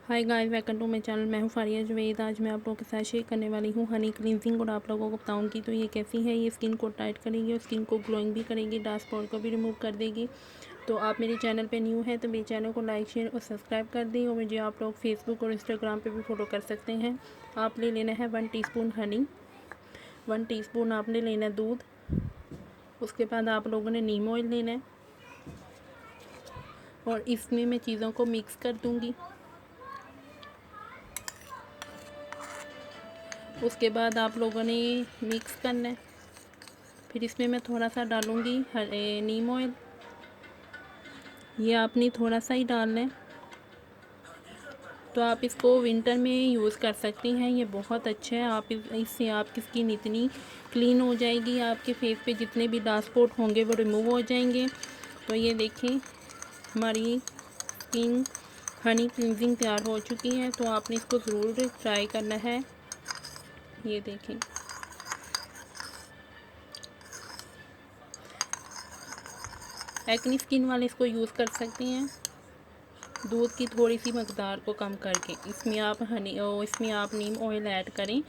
Hi guys, welcome to my channel. मैं हूँ फारिया जवेद। आज मैं आप लोगों के साथ शेयर करने वाली हूँ हनी क्लींजिंग और आप लोगों को बताऊँगी तो ये कैसी है। ये स्किन को टाइट करेगी और स्किन को ग्लोइंग भी करेगी, डार्क स्पॉट को भी रिमूव कर देगी। तो आप मेरे चैनल पे न्यू है तो मेरे चैनल को लाइक शेयर और सब्सक्राइब कर दें। और मुझे आप लोग फेसबुक और इंस्टाग्राम पर भी फॉलो कर सकते हैं। आप ले लेना है 1 टीस्पून हनी, 1 टीस्पून आपने लेना है दूध। उसके बाद आप लोगों ने नीम ऑयल लेना है और इसमें मैं चीज़ों को मिक्स कर दूँगी। उसके बाद आप लोगों ने मिक्स करना है। फिर इसमें मैं थोड़ा सा डालूँगी नीम ऑयल। ये आपने थोड़ा सा ही डालना है। तो आप इसको विंटर में यूज़ कर सकती हैं। ये बहुत अच्छा है। आप इससे आपकी स्किन इतनी क्लीन हो जाएगी, आपके फेस पे जितने भी डार्क स्पॉट होंगे वो रिमूव हो जाएंगे। तो ये देखें, हमारी स्किन हनी क्लींजिंग तैयार हो चुकी है। तो आपने इसको ज़रूर ट्राई करना है। ये देखें, एक्नी स्किन वाले इसको यूज़ कर सकते हैं। दूध की थोड़ी सी मकदार को कम करके इसमें आप नीम ऑयल ऐड करें।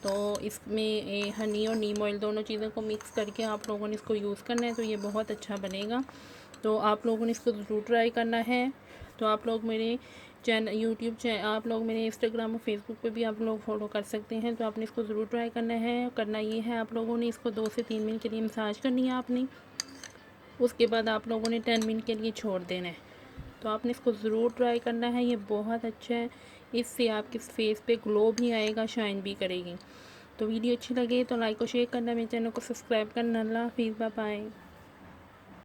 तो इसमें हनी और नीम ऑयल दोनों चीज़ों को मिक्स करके आप लोगों ने इसको यूज़ करना है। तो ये बहुत अच्छा बनेगा। तो आप लोगों ने इसको ज़रूर ट्राई करना है। तो आप लोग मेरे आप लोग मेरे इंस्टाग्राम और फेसबुक पे भी आप लोग फॉलो कर सकते हैं। तो आपने इसको ज़रूर ट्राई करना है। करना ये है, आप लोगों ने इसको 2 से 3 मिनट के लिए मसाज करनी है आपने। उसके बाद आप लोगों ने 10 मिनट के लिए छोड़ देना है। तो आपने इसको ज़रूर ट्राई करना है। ये बहुत अच्छा है। इससे आपके फेस पे ग्लो भी आएगा, शाइन भी करेगी। तो वीडियो अच्छी लगे तो लाइक और शेयर करना, मेरे चैनल को सब्सक्राइब करना। अल्लाह हाफिज़, बाय बाय।